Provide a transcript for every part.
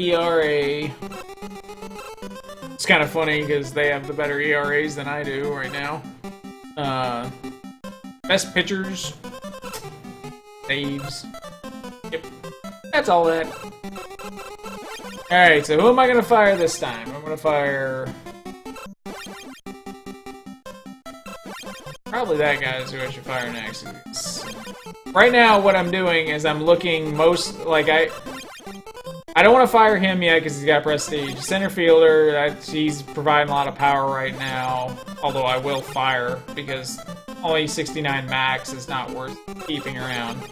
ERA. It's kind of funny because they have the better ERAs than I do right now. Best pitchers. Saves. Yep. That's all that. Alright, so who am I going to fire this time? I'm going to fire... probably that guy is who I should fire next. Right now, what I'm doing is I'm looking most... like, I don't want to fire him yet because he's got prestige. Center fielder, he's providing a lot of power right now. Although I will fire because only 69 max is not worth keeping around.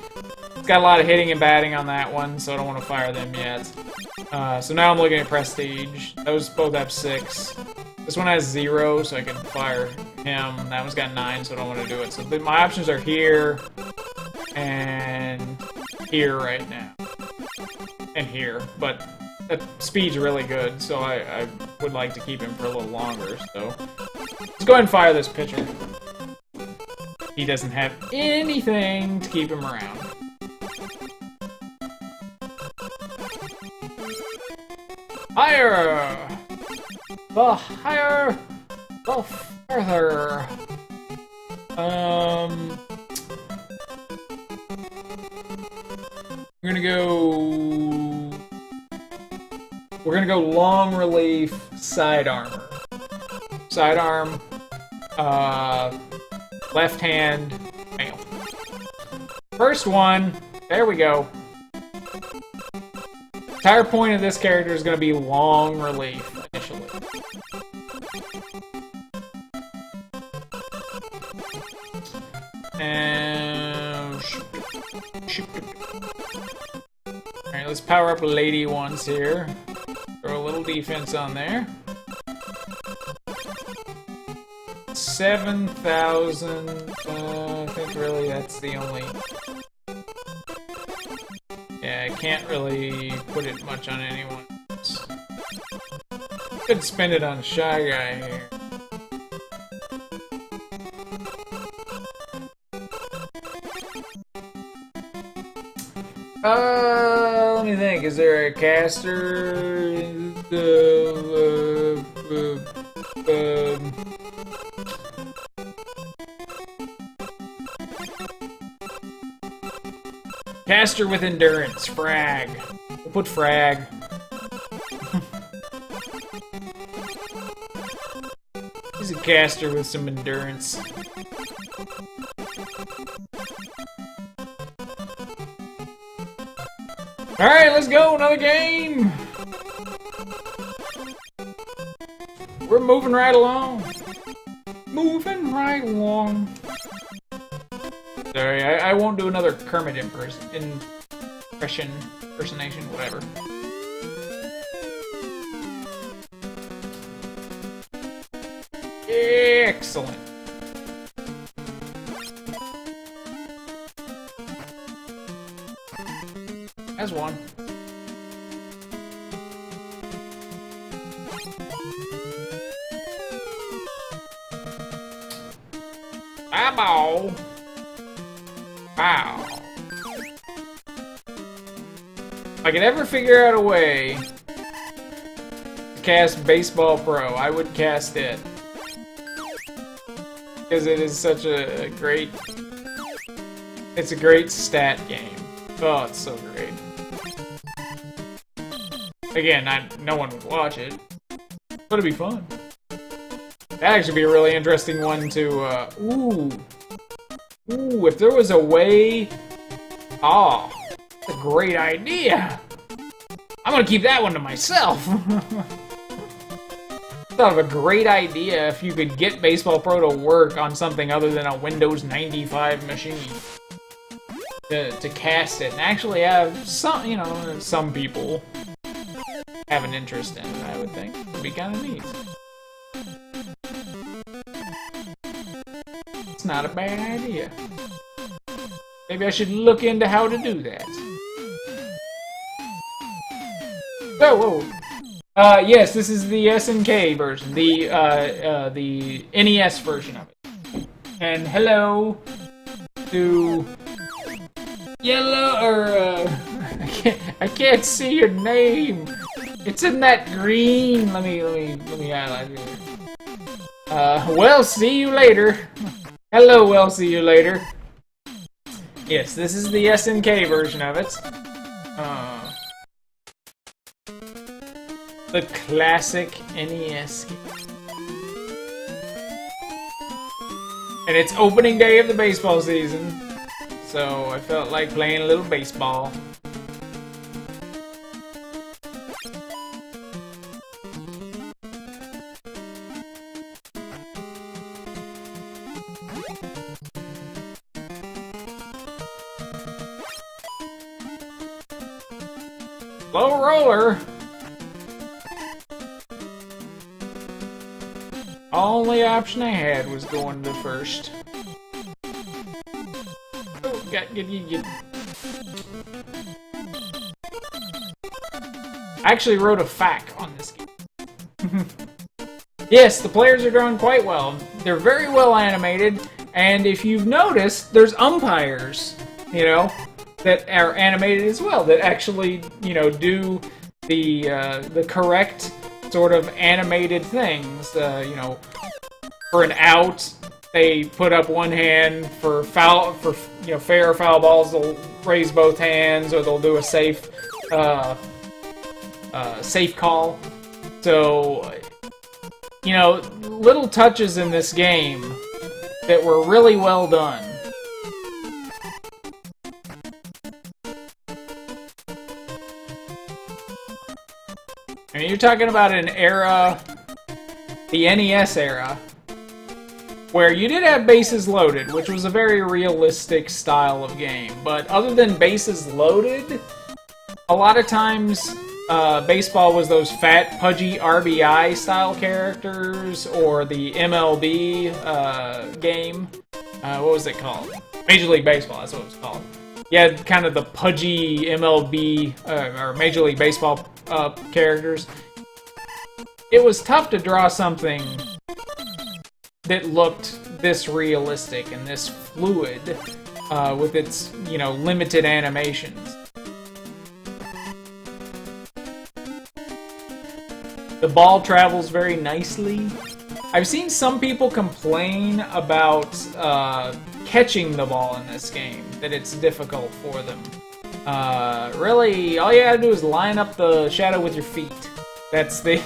It's got a lot of hitting and batting on that one, so I don't want to fire them yet. So now I'm looking at prestige. Those both have 6. This one has 0, so I can fire him. That one's got 9, so I don't want to do it. So my options are here and here right now. And here, but that speed's really good, so I would like to keep him for a little longer, so let's go ahead and fire this pitcher. He doesn't have anything to keep him around. Higher! The higher, the further. We're gonna go long relief side armor. Sidearm, left hand, male. First one, there we go. Entire point of this character is gonna be long relief initially. And alright, let's power up lady once here. Throw a little defense on there. 7,000. I think really that's the only. Yeah, I can't really put it much on anyone else. Could spend it on a shy guy here. Let me think. Is there a caster? Caster with endurance. Frag. We'll put frag. He's a caster with some endurance. Alright, let's go, another game! We're moving right along. Moving right along. Sorry, I won't do another Kermit impersonation, whatever. Excellent. As one. Eyeball. Wow. If I could ever figure out a way to cast Baseball Pro, I would cast it. Because it is such a great... it's a great stat game. Oh, it's so great. Again, no one would watch it, but it'd be fun. That'd actually be a really interesting one to, ooh, if there was a way... oh, that's a great idea! I'm gonna keep that one to myself! Thought of a great idea if you could get Baseball Pro to work on something other than a Windows 95 machine. To cast it and actually have some, you know, some people have an interest in it, I would think. It'd be kind of neat. It's not a bad idea. Maybe I should look into how to do that. Whoa, whoa. Yes, this is the SNK version, the NES version of it. And hello to Yellow, or I can't see your name. It's in that green. Let me highlight it. Well, see you later. Hello, well, see you later. Yes, this is the SNK version of it. The classic NES game. And it's opening day of the baseball season, so I felt like playing a little baseball. Low roller. Only option I had was going to first. Oh, get. I actually wrote a FAQ on this game. Yes, the players are drawn quite well. They're very well animated, and if you've noticed, there's umpires, you know, that are animated as well, that actually, you know, do the correct sort of animated things. You know, for an out, they put up one hand. For foul, for you know, fair or foul balls, they'll raise both hands, or they'll do a safe call. So, you know, little touches in this game that were really well done. I mean, you're talking about an era, the NES era, where you did have bases loaded, which was a very realistic style of game. But other than bases loaded, a lot of times baseball was those fat, pudgy RBI style characters, or the MLB game. What was it called? Major League Baseball, that's what it was called. You had kind of the pudgy MLB, or Major League Baseball characters. It was tough to draw something that looked this realistic and this fluid with its, you know, limited animations. The ball travels very nicely. I've seen some people complain about catching the ball in this game, that it's difficult for them. Really, all you gotta do is line up the shadow with your feet. That's the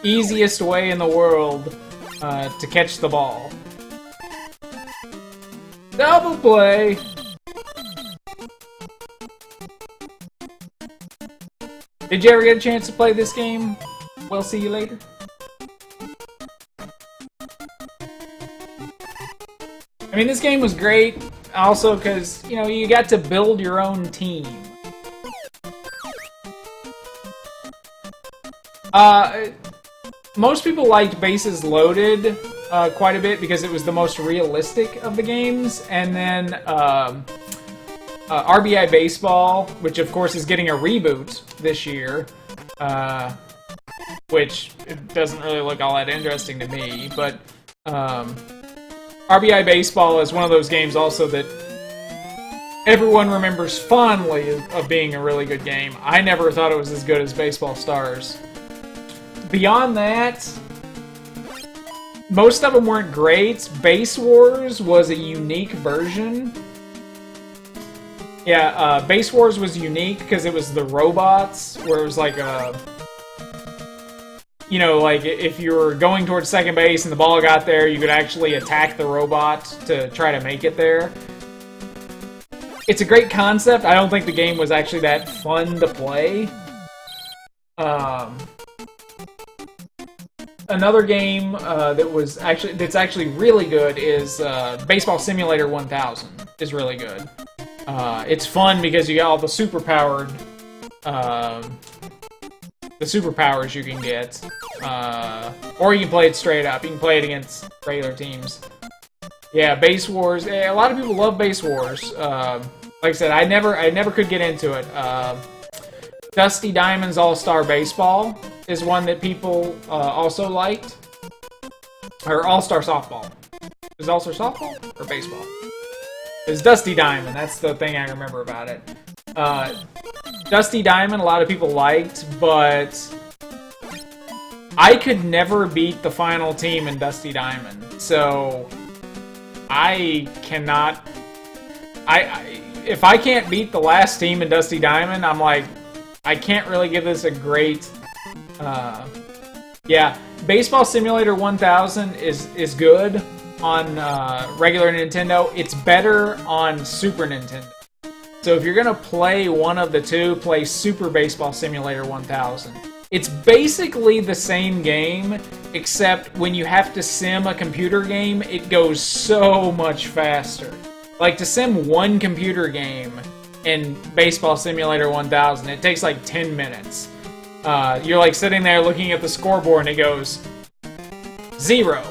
easiest way in the world to catch the ball. Double play! Did you ever get a chance to play this game? We'll see you later. I mean, this game was great, also because, you know, you got to build your own team. Most people liked Bases Loaded quite a bit because it was the most realistic of the games, and then RBI Baseball, which of course is getting a reboot this year, which doesn't really look all that interesting to me, but RBI Baseball is one of those games also that everyone remembers fondly of being a really good game. I never thought it was as good as Baseball Stars. Beyond that, most of them weren't great. Base Wars was a unique version. Yeah, Base Wars was unique because it was the robots, where it was like a... You know, like, if you were going towards second base and the ball got there, you could actually attack the robot to try to make it there. It's a great concept. I don't think the game was actually that fun to play. Another game that's actually really good is Baseball Simulator 1000. Is really good. It's fun because you got all the superpowers you can get, or you can play it straight up. You can play it against regular teams. Yeah, Base Wars. A lot of people love Base Wars. Like I said, I never could get into it. Dusty Diamond's All-Star Baseball is one that people also liked, or All-Star Softball. Is it All-Star Softball or baseball? It's Dusty Diamond. That's the thing I remember about it. Dusty Diamond, a lot of people liked, but I could never beat the final team in Dusty Diamond, so I cannot. If I can't beat the last team in Dusty Diamond, I'm like, I can't really give this a great. Yeah, Baseball Simulator 1000 is good on regular Nintendo. It's better on Super Nintendo. So if you're gonna play one of the two, play Super Baseball Simulator 1000. It's basically the same game, except when you have to sim a computer game, it goes so much faster. Like, to sim one computer game in Baseball Simulator 1000, it takes like 10 minutes. You're like sitting there looking at the scoreboard and it goes 0,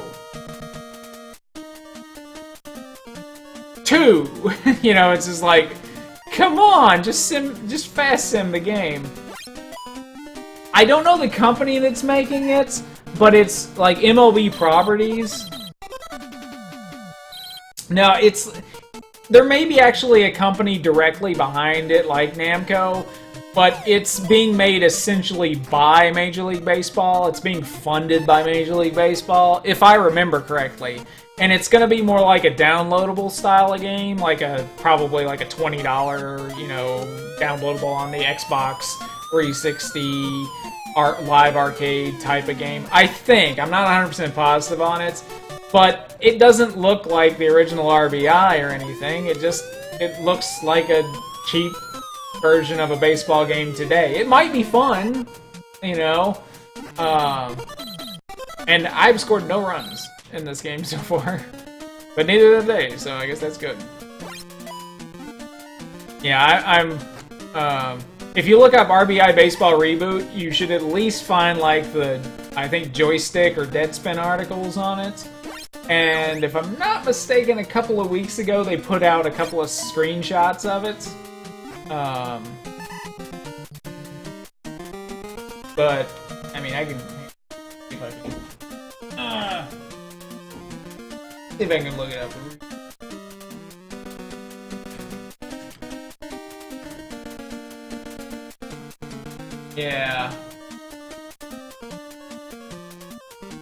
2. You know, it's just like, come on, just fast sim the game. I don't know the company that's making it, but it's like MLB Properties. No, there may be actually a company directly behind it, like Namco, but it's being made essentially by Major League Baseball. It's being funded by Major League Baseball, if I remember correctly. And it's going to be more like a downloadable style of game, like probably like a $20, you know, downloadable on the Xbox 360 live arcade type of game. I think. I'm not 100% positive on it, but it doesn't look like the original RBI or anything. It looks like a cheap version of a baseball game today. It might be fun, you know, and I've scored no runs in this game so far, but neither have they, so I guess that's good. Yeah, if you look up RBI Baseball Reboot, you should at least find like the, I think, joystick or Deadspin articles on it. And if I'm not mistaken, a couple of weeks ago they put out a couple of screenshots of it. But I mean, I can see if I can. See if I can look it up. Yeah.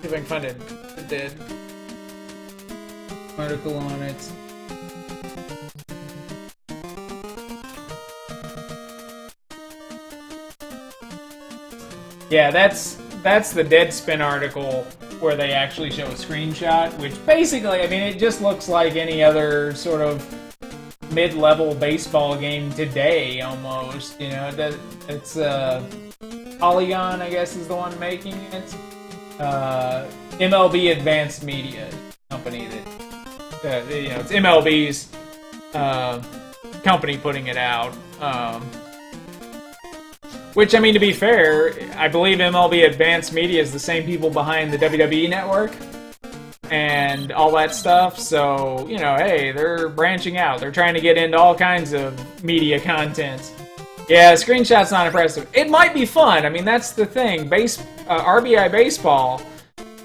See if I can find a dead article on it. Yeah, that's the Deadspin article where they actually show a screenshot, which basically, I mean, it just looks like any other sort of mid-level baseball game today, almost. You know, it's Polygon, I guess, is the one making it. MLB Advanced Media company that you know, it's MLB's company putting it out. Which, I mean, to be fair, I believe MLB Advanced Media is the same people behind the WWE Network and all that stuff. So, you know, hey, they're branching out. They're trying to get into all kinds of media content. Yeah, screenshot's not impressive. It might be fun. I mean, that's the thing. RBI Baseball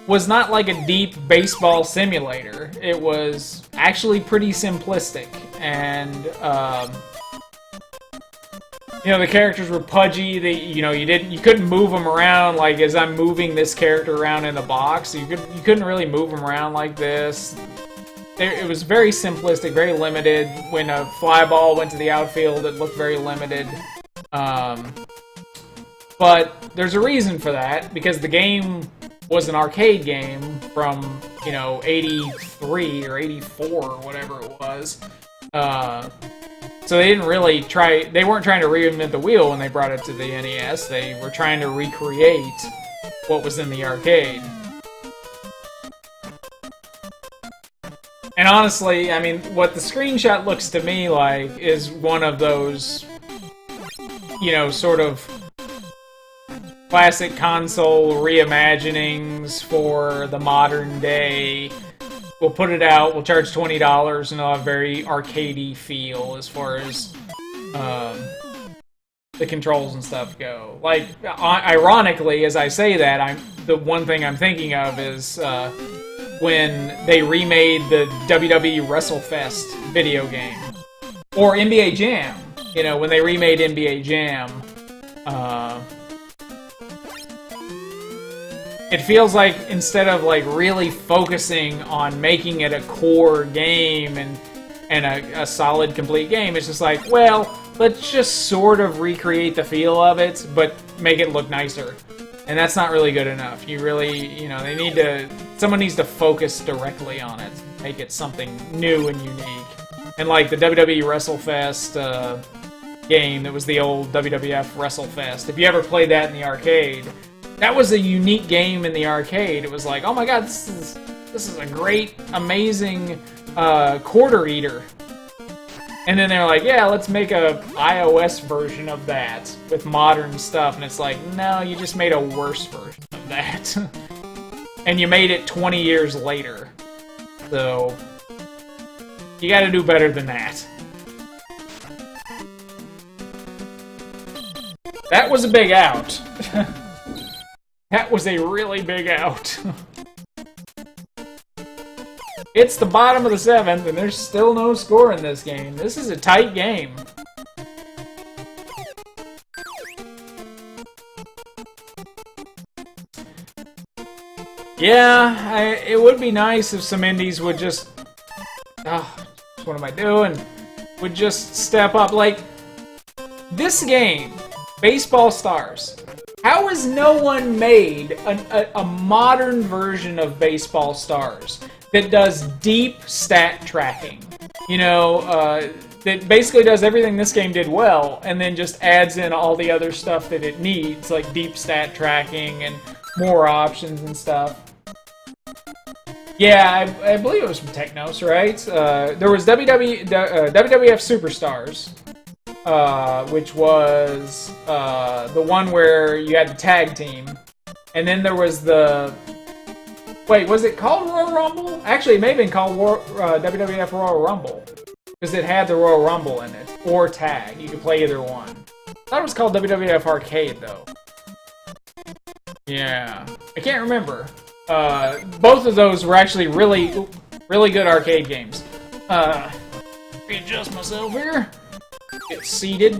was not like a deep baseball simulator. It was actually pretty simplistic. And, you know, the characters were pudgy. You know, you couldn't move them around like as I'm moving this character around in a box. You couldn't really move them around like this. It was very simplistic, very limited. When a fly ball went to the outfield, it looked very limited. But there's a reason for that, because the game was an arcade game from, you know, 83 or 84 or whatever it was. So they didn't really they weren't trying to reinvent the wheel when they brought it to the NES. They were trying to recreate what was in the arcade. And honestly, I mean, what the screenshot looks to me like is one of those, you know, sort of classic console reimaginings for the modern day. We'll put it out, we'll charge $20, and it'll have a very arcadey feel as far as the controls and stuff go. Like, ironically, as I say that, the one thing I'm thinking of is when they remade the WWE WrestleFest video game. Or NBA Jam. you know, when they remade NBA Jam, it feels like instead of like really focusing on making it a core game and a solid, complete game, it's just like, well, let's just sort of recreate the feel of it, but make it look nicer. And that's not really good enough. You really, you know, someone needs to focus directly on it, make it something new and unique. And like the WWE WrestleFest game that was the old WWF WrestleFest, if you ever played that in the arcade, that was a unique game in the arcade. It was like, oh my god, this is a great, amazing quarter eater. And then they're like, yeah, let's make a iOS version of that with modern stuff. And it's like, no, you just made a worse version of that. And you made it 20 years later. So, you gotta do better than that. That was a big out. That was a really big out. It's the bottom of the 7th, and there's still no score in this game. This is a tight game. Yeah, it would be nice if some indies would just... Oh, what am I doing? Would just step up. Like, this game, Baseball Stars. How has no one made a modern version of Baseball Stars that does deep stat tracking? You know, that basically does everything this game did well, and then just adds in all the other stuff that it needs, like deep stat tracking and more options and stuff. Yeah, I believe it was from Technos, right? There was WWF Superstars. Which was the one where you had the tag team. And then there was the... Wait, was it called Royal Rumble? Actually, it may have been called WWF Royal Rumble. Because it had the Royal Rumble in it. Or tag. You could play either one. I thought it was called WWF Arcade, though. Yeah. I can't remember. Both of those were actually really, really good arcade games. Readjust myself here. Get seated.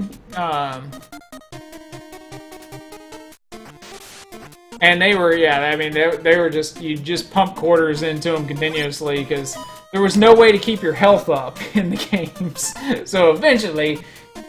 And they were, yeah, I mean, they were just, you just pump quarters into them continuously because there was no way to keep your health up in the games. So eventually,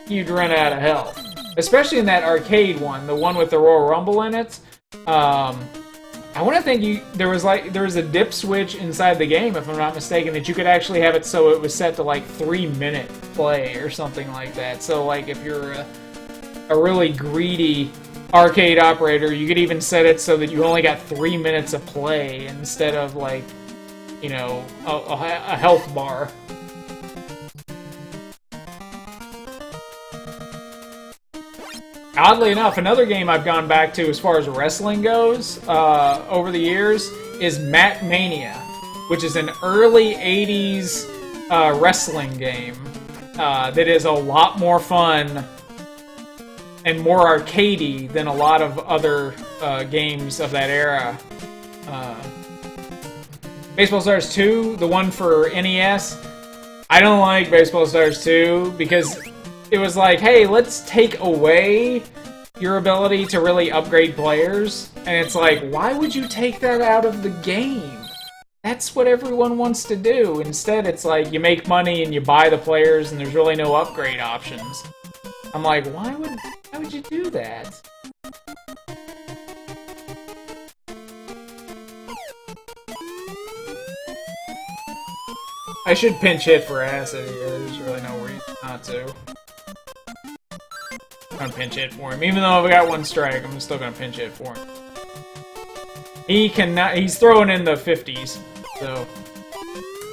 you'd run out of health. Especially in that arcade one, the one with the Royal Rumble in it. I want to think there was a dip switch inside the game, if I'm not mistaken, that you could actually have it so it was set to like 3-minute play or something like that. So like if you're a really greedy arcade operator, you could even set it so that you only got 3 minutes of play instead of like, you know, a health bar. Oddly enough, another game I've gone back to as far as wrestling goes over the years is Mat Mania, which is an early 80s wrestling game that is a lot more fun and more arcadey than a lot of other games of that era. Baseball Stars 2, the one for NES, I don't like Baseball Stars 2 because it was like, hey, let's take away your ability to really upgrade players. And it's like, why would you take that out of the game? That's what everyone wants to do. Instead, it's like, you make money and you buy the players and there's really no upgrade options. I'm like, why would you do that? I should pinch hit for acid here. There's really no reason not to. I'm gonna pinch hit for him. Even though I've got one strike, I'm still gonna pinch hit for him. He cannot. He's throwing in the 50s, so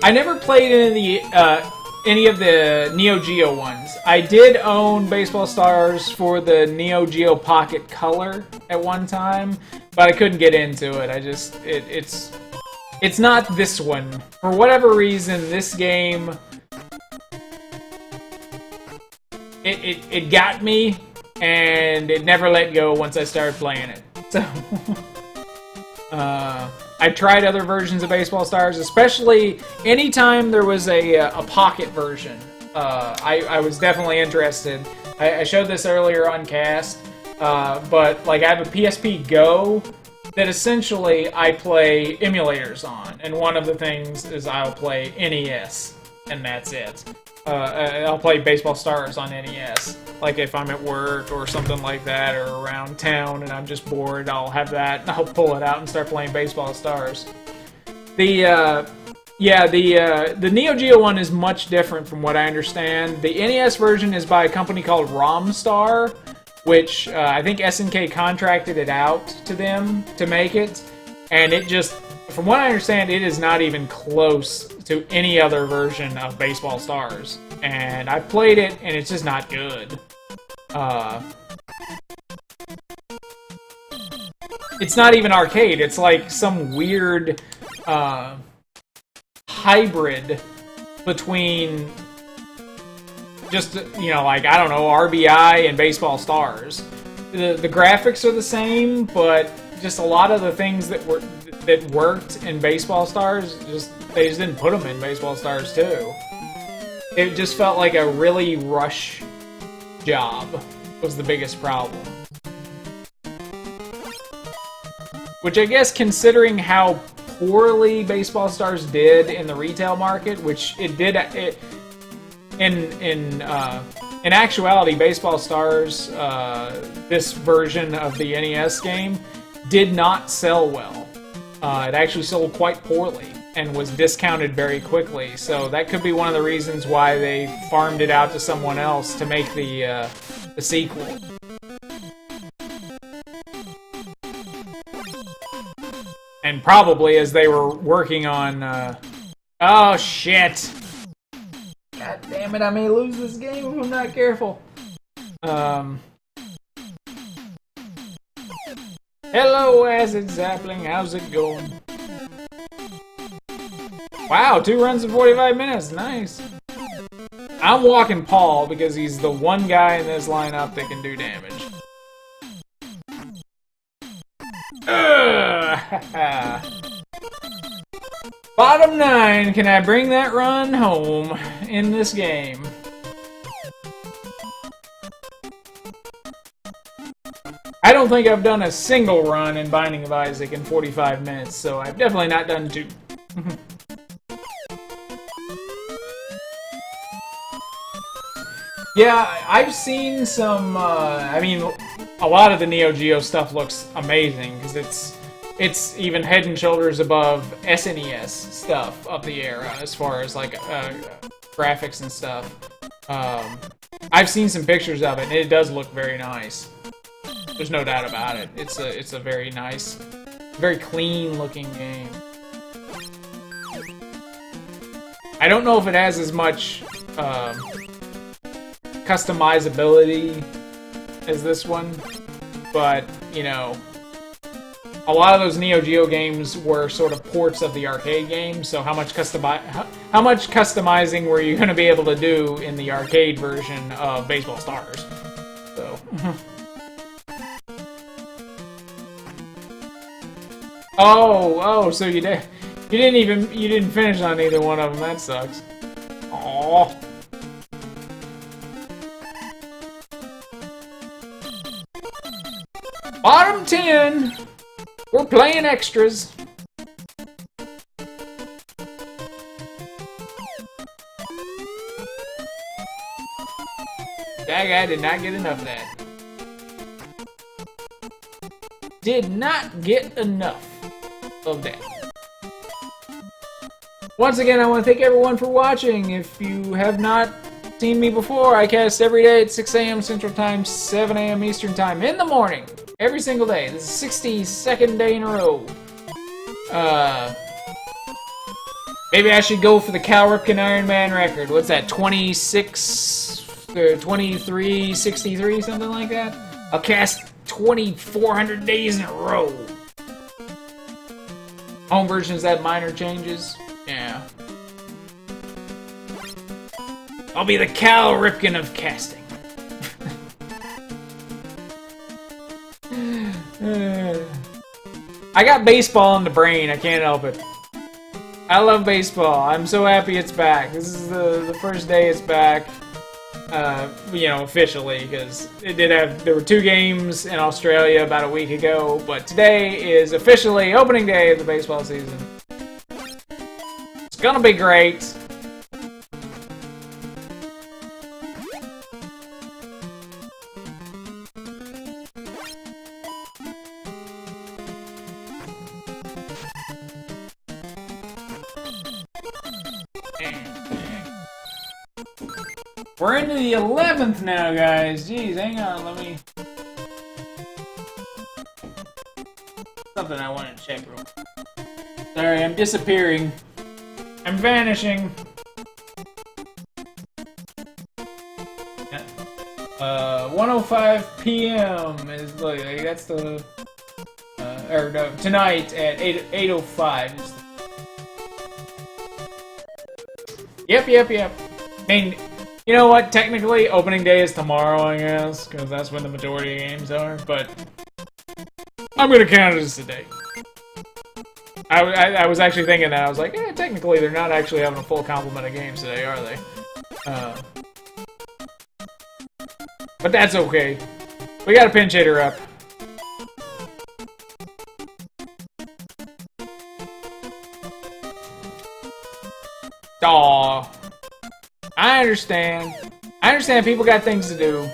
I never played any of the Neo Geo ones. I did own Baseball Stars for the Neo Geo Pocket Color at one time, but I couldn't get into it. It's not this one. For whatever reason, this game it got me, and it never let go once I started playing it. So I tried other versions of Baseball Stars, especially anytime there was a pocket version. I was definitely interested. I showed this earlier on Cast, but like I have a PSP Go that essentially I play emulators on, and one of the things is I'll play NES, and that's it. I'll play Baseball Stars on NES. Like if I'm at work or something like that, or around town and I'm just bored, I'll have that and I'll pull it out and start playing Baseball Stars. The Neo Geo one is much different from what I understand. The NES version is by a company called Romstar, which I think SNK contracted it out to them to make it, and it just, from what I understand, it is not even close to any other version of Baseball Stars. And I played it, and it's just not good. It's not even arcade. It's like some weird hybrid between just, you know, like, I don't know, RBI and Baseball Stars. The graphics are the same, but just a lot of the things that worked in Baseball Stars, they just didn't put them in Baseball Stars too. It just felt like a really rush job was the biggest problem. Which I guess, considering how poorly Baseball Stars did in the retail market, which it did, in actuality, Baseball Stars, this version of the NES game, did not sell well. It actually sold quite poorly and was discounted very quickly, so that could be one of the reasons why they farmed it out to someone else to make the sequel. And probably as they were working on, oh shit! God damn it, I may lose this game if I'm not careful. Hello, Acid Sapling, how's it going? Wow, 2 runs in 45 minutes, nice. I'm walking Paul because he's the one guy in this lineup that can do damage. Bottom 9, can I bring that run home in this game? I don't think I've done a single run in Binding of Isaac in 45 minutes, so I've definitely not done 2. Yeah, I've seen some, I mean, a lot of the Neo Geo stuff looks amazing, because it's even head and shoulders above SNES stuff of the era, as far as, like, graphics and stuff. I've seen some pictures of it, and it does look very nice. There's no doubt about it. It's a very nice, very clean-looking game. I don't know if it has as much, customizability as this one, but, you know, a lot of those Neo Geo games were sort of ports of the arcade games, so how much customizing were you going to be able to do in the arcade version of Baseball Stars? So... Oh, so you didn't finish on either one of them. That sucks. Aww. Bottom 10. We're playing extras. That guy did not get enough of that. Did not get enough of that. Once again, I want to thank everyone for watching. If you have not seen me before, I cast every day at 6 a.m. Central Time, 7 a.m. Eastern Time, in the morning, every single day. This is the 62nd day in a row. Maybe I should go for the Cal Ripken Iron Man record. What's that, 26, or 23, 63, something like that? I'll cast 2,400 days in a row. Home versions have minor changes. Yeah. I'll be the Cal Ripken of casting. I got baseball in the brain. I can't help it. I love baseball. I'm so happy it's back. This is the first day it's back. you know, officially, because there were 2 games in Australia about a week ago, but today is officially opening day of the baseball season. It's gonna be great. We're into the 11th now, guys. Jeez, hang on, let me... Something I want to check real quick. Sorry, I'm disappearing. I'm vanishing. 1:05 p.m. is like that's the or no, tonight at 8:05. Yep. I mean, you know what? Technically, opening day is tomorrow, I guess, because that's when the majority of games are. But I'm gonna count it as today. I was actually thinking that. I was like, technically, they're not actually having a full complement of games today, are they? But that's okay. We got a pinch hitter up. Aw. I understand. I understand people got things to do.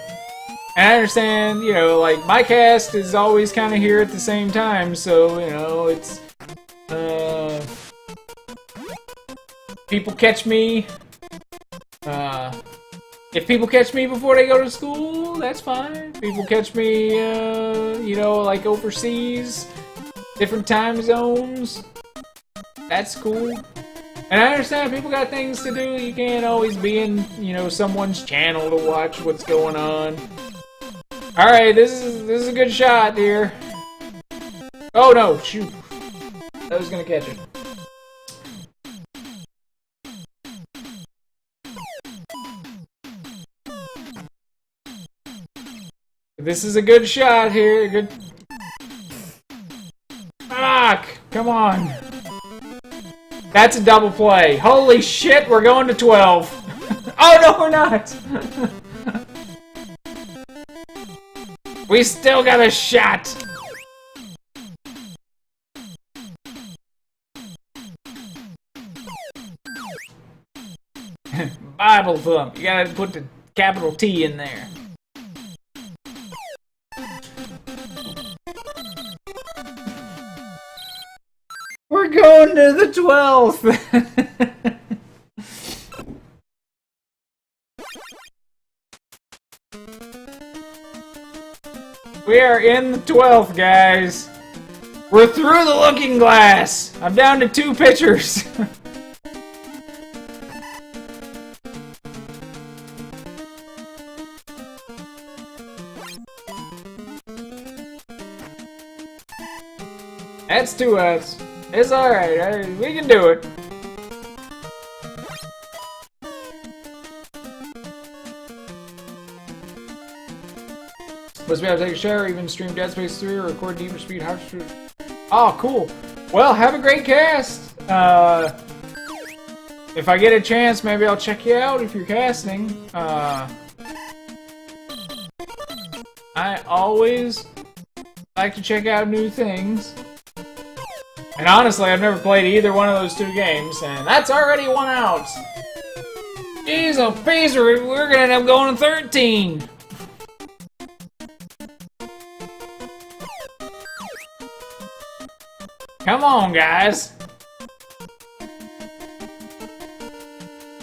And I understand, you know, like, my cast is always kind of here at the same time, so, you know, it's... people catch me. If people catch me before they go to school, that's fine. People catch me, you know, like overseas, different time zones, that's cool. And I understand people got things to do. You can't always be in, you know, someone's channel to watch what's going on. All right, this is a good shot here. Oh no, shoot! I was gonna catch it. This is a good shot here. Good. Fuck! Come on. That's a double play. Holy shit, we're going to 12. Oh no, we're not. We still got a shot. Bible thump. You gotta put the capital T in there. We're going to the 12th! We are in the 12th, guys. We're through the looking glass. I'm down to 2 pitchers. That's 2 outs. It's alright, we can do it. Must be able to take a shower, even stream Dead Space 3 or record deeper speed hard stream. Oh, cool. Well, have a great cast. If I get a chance, maybe I'll check you out if you're casting. I always like to check out new things. And honestly, I've never played either one of those 2 games, and that's already 1 out. Jeez, oh, peas, we're gonna end up going to 13. Come on, guys.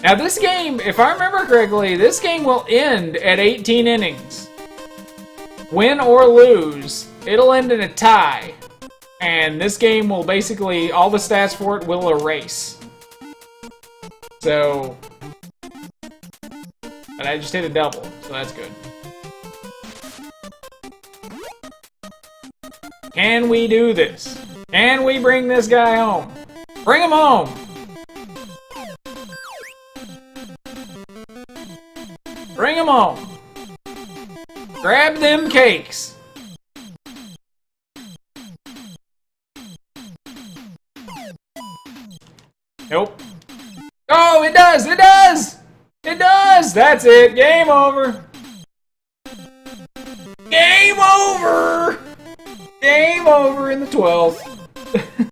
Now this game, if I remember correctly, this game will end at 18 innings. Win or lose, it'll end in a tie. And this game will basically, all the stats for it will erase. So, but I just hit a double, so that's good. Can we do this? Can we bring this guy home? Bring him home! Bring him home! Grab them cakes! Nope. Oh, it does! It does! It does! That's it! Game over! Game over! Game over in the 12th.